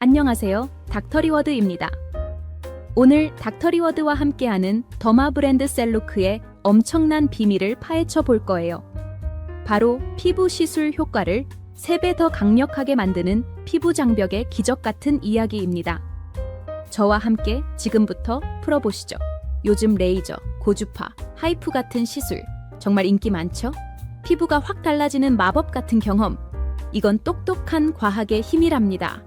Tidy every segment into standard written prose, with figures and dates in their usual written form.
안녕하세요. 닥터리워드입니다. 오늘 닥터리워드와 함께하는 더마 브랜드 셀루크의 엄청난 비밀을 파헤쳐 볼 거예요. 바로 피부 시술 효과를 3배 더 강력하게 만드는 피부 장벽의 기적 같은 이야기입니다. 저와 함께 지금부터 풀어보시죠. 요즘 레이저, 고주파, 하이프 같은 시술 정말 인기 많죠? 피부가 확 달라지는 마법 같은 경험. 이건 똑똑한 과학의 힘이랍니다.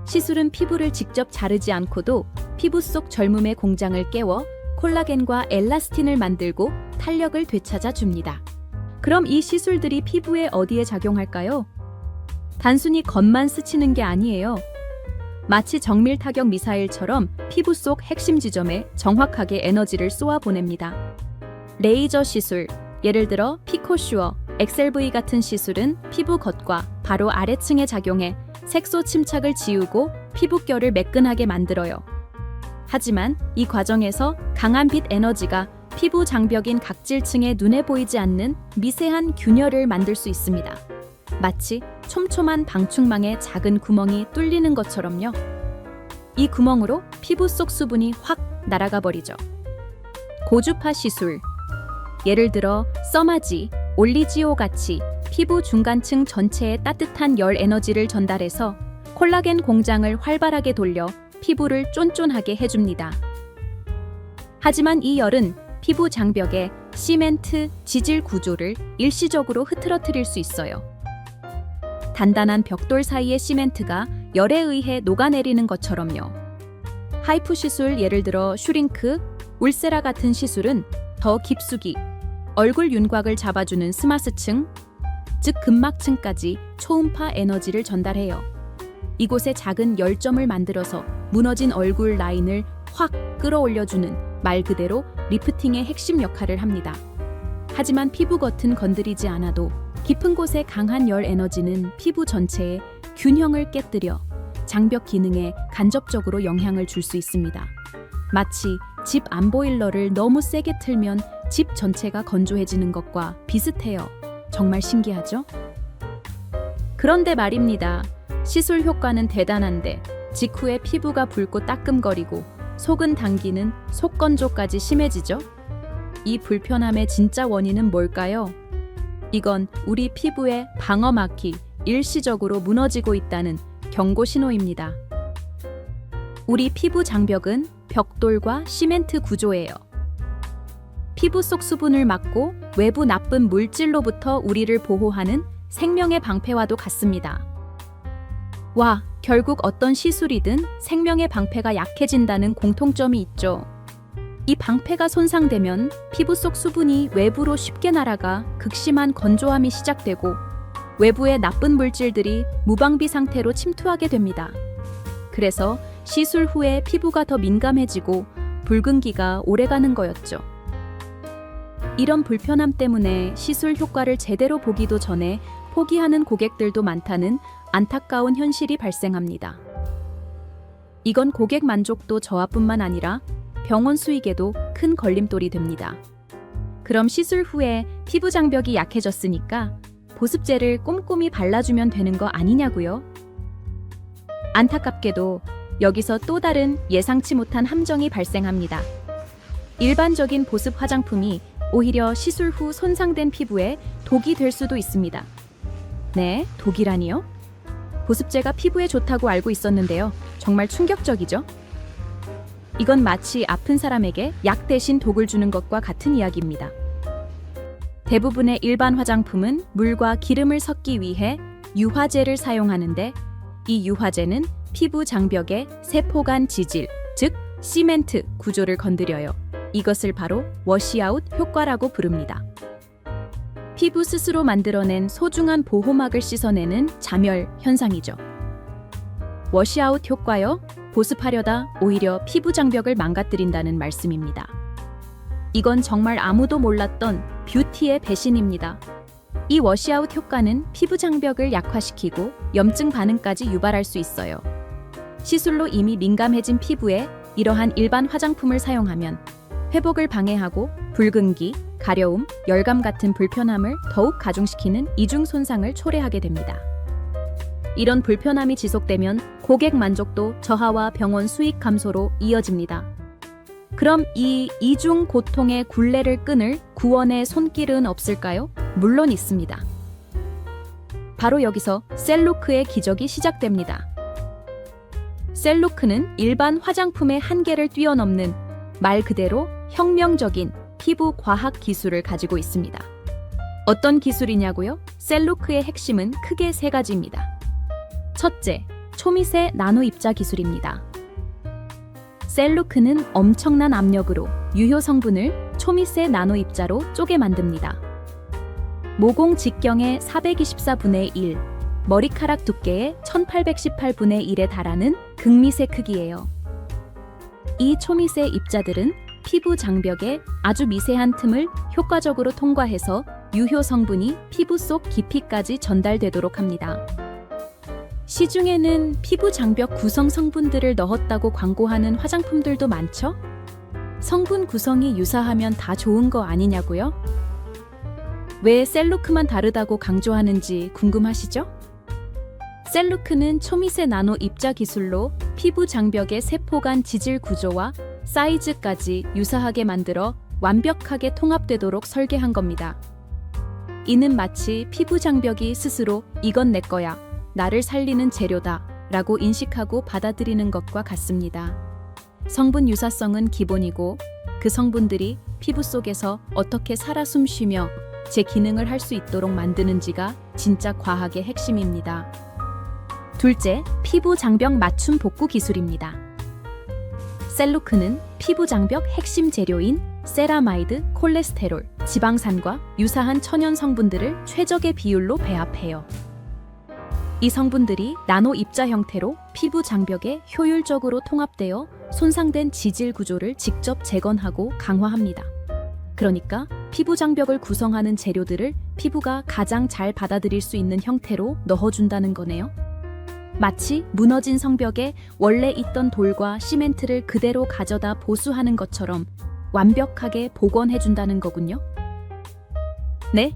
시술은 피부를 직접 자르지 않고도 피부 속 젊음의 공장을 깨워 콜라겐과 엘라스틴을 만들고 탄력을 되찾아 줍니다. 그럼 이 시술들이 피부에 어디에 작용할까요? 단순히 겉만 스치는 게 아니에요. 마치 정밀 타격 미사일처럼 피부 속 핵심 지점에 정확하게 에너지를 쏘아 보냅니다. 레이저 시술, 예를 들어 피코슈어, 엑셀V 같은 시술은 피부 겉과 바로 아래층에 작용해 색소 침착을 지우고 피부결을 매끈하게 만들어요. 하지만 이 과정에서 강한 빛 에너지가 피부 장벽인 각질층에 눈에 보이지 않는 미세한 균열을 만들 수 있습니다. 마치 촘촘한 방충망에 작은 구멍이 뚫리는 것처럼요. 이 구멍으로 피부 속 수분이 확 날아가 버리죠. 고주파 시술, 예를 들어 써마지, 올리지오 같이 피부 중간층 전체에 따뜻한 열 에너지를 전달해서 콜라겐 공장을 활발하게 돌려 피부를 쫀쫀하게 해줍니다. 하지만 이 열은 피부 장벽의 시멘트 지질 구조를 일시적으로 흐트러뜨릴 수 있어요. 단단한 벽돌 사이의 시멘트가 열에 의해 녹아내리는 것처럼요. 하이프 시술, 예를 들어 슈링크, 울세라 같은 시술은 더 깊숙이 얼굴 윤곽을 잡아주는 스마스층, 즉 근막층까지 초음파 에너지를 전달해요. 이곳에 작은 열점을 만들어서 무너진 얼굴 라인을 확 끌어올려주는 말 그대로 리프팅의 핵심 역할을 합니다. 하지만 피부 겉은 건드리지 않아도 깊은 곳의 강한 열 에너지는 피부 전체의 균형을 깨뜨려 장벽 기능에 간접적으로 영향을 줄 수 있습니다. 마치 집 안보일러를 너무 세게 틀면 집 전체가 건조해지는 것과 비슷해요. 정말 신기하죠? 그런데 말입니다. 시술 효과는 대단한데 직후에 피부가 붉고 따끔거리고 속은 당기는 속건조까지 심해지죠? 이 불편함의 진짜 원인은 뭘까요? 이건 우리 피부의 방어막이 일시적으로 무너지고 있다는 경고 신호입니다. 우리 피부 장벽은 벽돌과 시멘트 구조예요. 피부 속 수분을 막고 외부 나쁜 물질로부터 우리를 보호하는 생명의 방패와도 같습니다. 와, 결국 어떤 시술이든 생명의 방패가 약해진다는 공통점이 있죠. 이 방패가 손상되면 피부 속 수분이 외부로 쉽게 날아가 극심한 건조함이 시작되고 외부의 나쁜 물질들이 무방비 상태로 침투하게 됩니다. 그래서 시술 후에 피부가 더 민감해지고 붉은기가 오래가는 거였죠. 이런 불편함 때문에 시술 효과를 제대로 보기도 전에 포기하는 고객들도 많다는 안타까운 현실이 발생합니다. 이건 고객 만족도 저하뿐만 아니라 병원 수익에도 큰 걸림돌이 됩니다. 그럼 시술 후에 피부 장벽이 약해졌으니까 보습제를 꼼꼼히 발라주면 되는 거 아니냐고요? 안타깝게도 여기서 또 다른 예상치 못한 함정이 발생합니다. 일반적인 보습 화장품이 오히려 시술 후 손상된 피부에 독이 될 수도 있습니다. 네, 독이라니요? 보습제가 피부에 좋다고 알고 있었는데요. 정말 충격적이죠? 이건 마치 아픈 사람에게 약 대신 독을 주는 것과 같은 이야기입니다. 대부분의 일반 화장품은 물과 기름을 섞기 위해 유화제를 사용하는데 이 유화제는 피부 장벽의 세포간 지질, 즉 시멘트 구조를 건드려요. 이것을 바로 워시아웃 효과라고 부릅니다. 피부 스스로 만들어낸 소중한 보호막을 씻어내는 자멸 현상이죠. 워시아웃 효과요? 보습하려다 오히려 피부 장벽을 망가뜨린다는 말씀입니다. 이건 정말 아무도 몰랐던 뷰티의 배신입니다. 이 워시아웃 효과는 피부 장벽을 약화시키고 염증 반응까지 유발할 수 있어요. 시술로 이미 민감해진 피부에 이러한 일반 화장품을 사용하면 회복을 방해하고 붉은기, 가려움, 열감 같은 불편함을 더욱 가중시키는 이중 손상을 초래하게 됩니다. 이런 불편함이 지속되면 고객 만족도 저하와 병원 수익 감소로 이어집니다. 그럼 이 이중 고통의 굴레를 끊을 구원의 손길은 없을까요? 물론 있습니다. 바로 여기서 셀로크의 기적이 시작됩니다. 셀로크는 일반 화장품의 한계를 뛰어넘는 말 그대로 혁명적인 피부 과학 기술을 가지고 있습니다. 어떤 기술이냐고요? 셀로크의 핵심은 크게 세 가지입니다. 첫째, 초미세 나노 입자 기술입니다. 셀로크는 엄청난 압력으로 유효 성분을 초미세 나노 입자로 쪼개 만듭니다. 모공 직경의 424분의 1, 머리카락 두께의 1818분의 1에 달하는 극미세 크기예요. 이 초미세 입자들은 피부 장벽의 아주 미세한 틈을 효과적으로 통과해서 유효 성분이 피부 속 깊이까지 전달되도록 합니다. 시중에는 피부 장벽 구성 성분들을 넣었다고 광고하는 화장품들도 많죠? 성분 구성이 유사하면 다 좋은 거 아니냐고요? 왜 셀로크만 다르다고 강조하는지 궁금하시죠? 셀로크는 초미세 나노 입자 기술로 피부 장벽의 세포 간 지질 구조와 사이즈까지 유사하게 만들어 완벽하게 통합되도록 설계한 겁니다. 이는 마치 피부 장벽이 스스로 이건 내 거야, 나를 살리는 재료다 라고 인식하고 받아들이는 것과 같습니다. 성분 유사성은 기본이고 그 성분들이 피부 속에서 어떻게 살아 숨쉬며 제 기능을 할 수 있도록 만드는지가 진짜 과학의 핵심입니다. 둘째, 피부 장벽 맞춤 복구 기술입니다. 셀로크는 피부 장벽 핵심 재료인 세라마이드, 콜레스테롤, 지방산과 유사한 천연 성분들을 최적의 비율로 배합해요. 이 성분들이 나노 입자 형태로 피부 장벽에 효율적으로 통합되어 손상된 지질 구조를 직접 재건하고 강화합니다. 그러니까 피부 장벽을 구성하는 재료들을 피부가 가장 잘 받아들일 수 있는 형태로 넣어준다는 거네요. 마치 무너진 성벽에 원래 있던 돌과 시멘트를 그대로 가져다 보수하는 것처럼 완벽하게 복원해준다는 거군요. 네,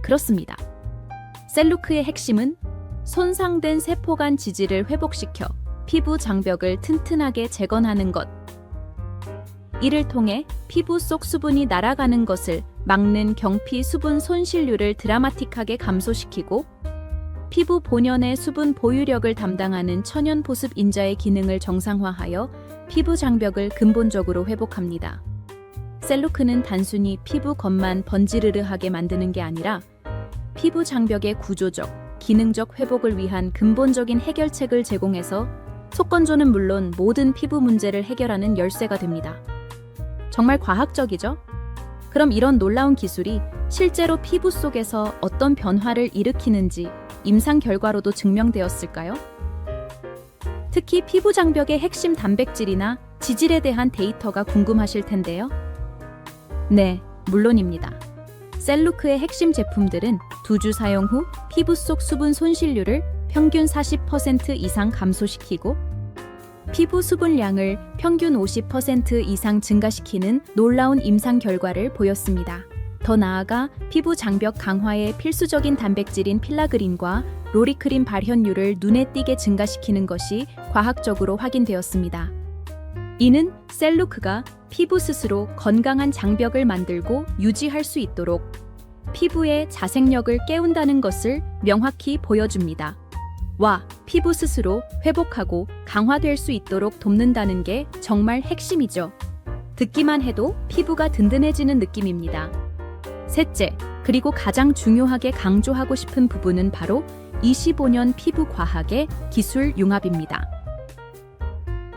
그렇습니다. 셀로크의 핵심은 손상된 세포 간 지질을 회복시켜 피부 장벽을 튼튼하게 재건하는 것. 이를 통해 피부 속 수분이 날아가는 것을 막는 경피 수분 손실률을 드라마틱하게 감소시키고 피부 본연의 수분 보유력을 담당하는 천연 보습 인자의 기능을 정상화하여 피부 장벽을 근본적으로 회복합니다. 셀로크는 단순히 피부 겉만 번지르르하게 만드는 게 아니라 피부 장벽의 구조적, 기능적 회복을 위한 근본적인 해결책을 제공해서 속건조는 물론 모든 피부 문제를 해결하는 열쇠가 됩니다. 정말 과학적이죠? 그럼 이런 놀라운 기술이 실제로 피부 속에서 어떤 변화를 일으키는지 임상 결과로도 증명되었을까요? 특히 피부 장벽의 핵심 단백질이나 지질에 대한 데이터가 궁금하실 텐데요. 네, 물론입니다. 셀로크의 핵심 제품들은 2주 사용 후 피부 속 수분 손실률을 평균 40% 이상 감소시키고 피부 수분량을 평균 50% 이상 증가시키는 놀라운 임상 결과를 보였습니다. 더 나아가 피부 장벽 강화에 필수적인 단백질인 필라그린과 로리크린 발현율을 눈에 띄게 증가시키는 것이 과학적으로 확인되었습니다. 이는 셀로크가 피부 스스로 건강한 장벽을 만들고 유지할 수 있도록 피부의 자생력을 깨운다는 것을 명확히 보여줍니다. 와, 피부 스스로 회복하고 강화될 수 있도록 돕는다는 게 정말 핵심이죠. 듣기만 해도 피부가 든든해지는 느낌입니다. 셋째, 그리고 가장 중요하게 강조하고 싶은 부분은 바로 25년 피부 과학의 기술 융합입니다.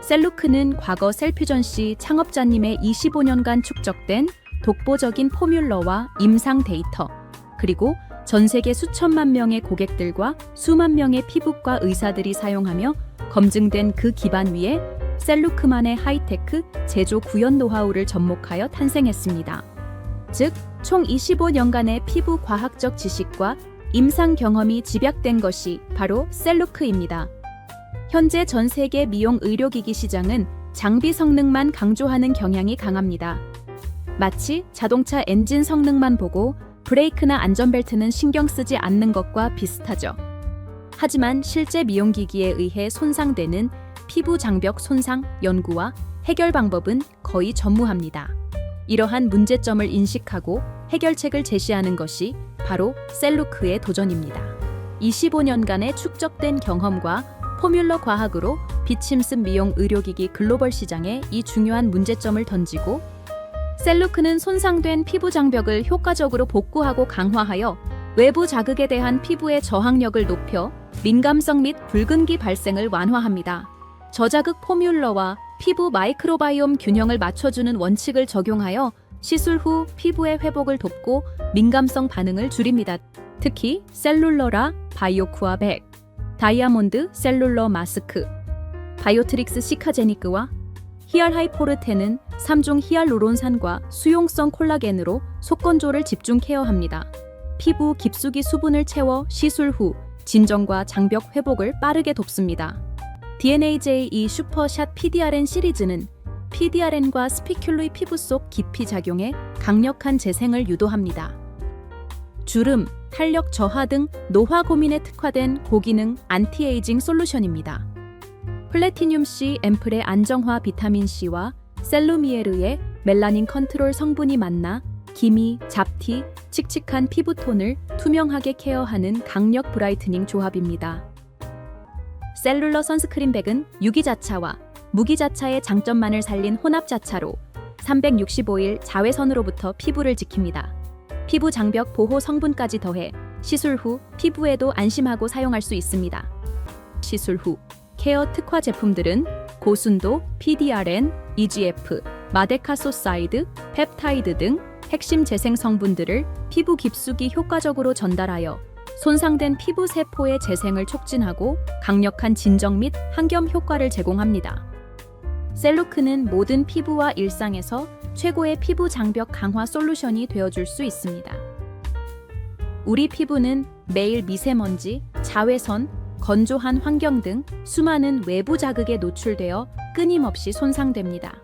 셀로크는 과거 셀퓨전시 창업자님의 25년간 축적된 독보적인 포뮬러와 임상 데이터, 그리고 전 세계 수천만 명의 고객들과 수만 명의 피부과 의사들이 사용하며 검증된 그 기반 위에 셀로크만의 하이테크 제조 구현 노하우를 접목하여 탄생했습니다. 즉, 총 25년간의 피부 과학적 지식과 임상 경험이 집약된 것이 바로 셀로크입니다. 현재 전 세계 미용 의료기기 시장은 장비 성능만 강조하는 경향이 강합니다. 마치 자동차 엔진 성능만 보고 브레이크나 안전벨트는 신경 쓰지 않는 것과 비슷하죠. 하지만 실제 미용기기에 의해 손상되는 피부 장벽 손상 연구와 해결 방법은 거의 전무합니다. 이러한 문제점을 인식하고 해결책을 제시하는 것이 바로 셀루크의 도전입니다. 25년간의 축적된 경험과 포뮬러 과학으로 비침습 미용 의료기기 글로벌 시장에 이 중요한 문제점을 던지고 셀루크는 손상된 피부 장벽을 효과적으로 복구하고 강화하여 외부 자극에 대한 피부의 저항력을 높여 민감성 및 붉은기 발생을 완화합니다. 저자극 포뮬러와 피부 마이크로바이옴 균형을 맞춰주는 원칙을 적용하여 시술 후 피부의 회복을 돕고 민감성 반응을 줄입니다. 특히 셀룰러라 바이오쿠아 100, 다이아몬드 셀룰러 마스크, 바이오트릭스 시카제니크와 히알하이포르테는 3종 히알루론산과 수용성 콜라겐으로 속건조를 집중 케어합니다. 피부 깊숙이 수분을 채워 시술 후 진정과 장벽 회복을 빠르게 돕습니다. DNAJ2 슈퍼샷 PDRN 시리즈는 PDRN과 스피큘루의 피부 속 깊이 작용해 강력한 재생을 유도합니다. 주름, 탄력 저하 등 노화 고민에 특화된 고기능 안티에이징 솔루션입니다. 플래티늄C 앰플의 안정화 비타민C와 셀루미에르의 멜라닌 컨트롤 성분이 만나 기미, 잡티, 칙칙한 피부톤을 투명하게 케어하는 강력 브라이트닝 조합입니다. 셀룰러 선스크린백은 유기자차와 무기자차의 장점만을 살린 혼합자차로 365일 자외선으로부터 피부를 지킵니다. 피부 장벽 보호 성분까지 더해 시술 후 피부에도 안심하고 사용할 수 있습니다. 시술 후 케어 특화 제품들은 고순도, PDRN, EGF, 마데카소사이드, 펩타이드 등 핵심 재생 성분들을 피부 깊숙이 효과적으로 전달하여 손상된 피부 세포의 재생을 촉진하고 강력한 진정 및 항염 효과를 제공합니다. 셀루크는 모든 피부와 일상에서 최고의 피부 장벽 강화 솔루션이 되어줄 수 있습니다. 우리 피부는 매일 미세먼지, 자외선, 건조한 환경 등 수많은 외부 자극에 노출되어 끊임없이 손상됩니다.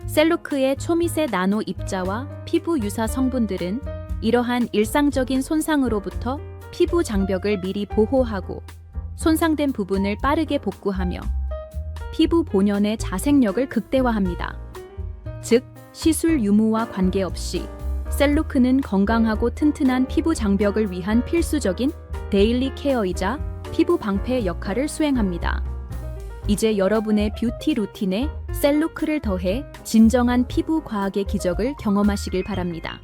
셀루크의 초미세 나노 입자와 피부 유사 성분들은 이러한 일상적인 손상으로부터 피부 장벽을 미리 보호하고 손상된 부분을 빠르게 복구하며 피부 본연의 자생력을 극대화합니다. 즉, 시술 유무와 관계없이 셀루크는 건강하고 튼튼한 피부 장벽을 위한 필수적인 데일리 케어이자 피부 방패 역할을 수행합니다. 이제 여러분의 뷰티 루틴에 셀루크를 더해 진정한 피부 과학의 기적을 경험하시길 바랍니다.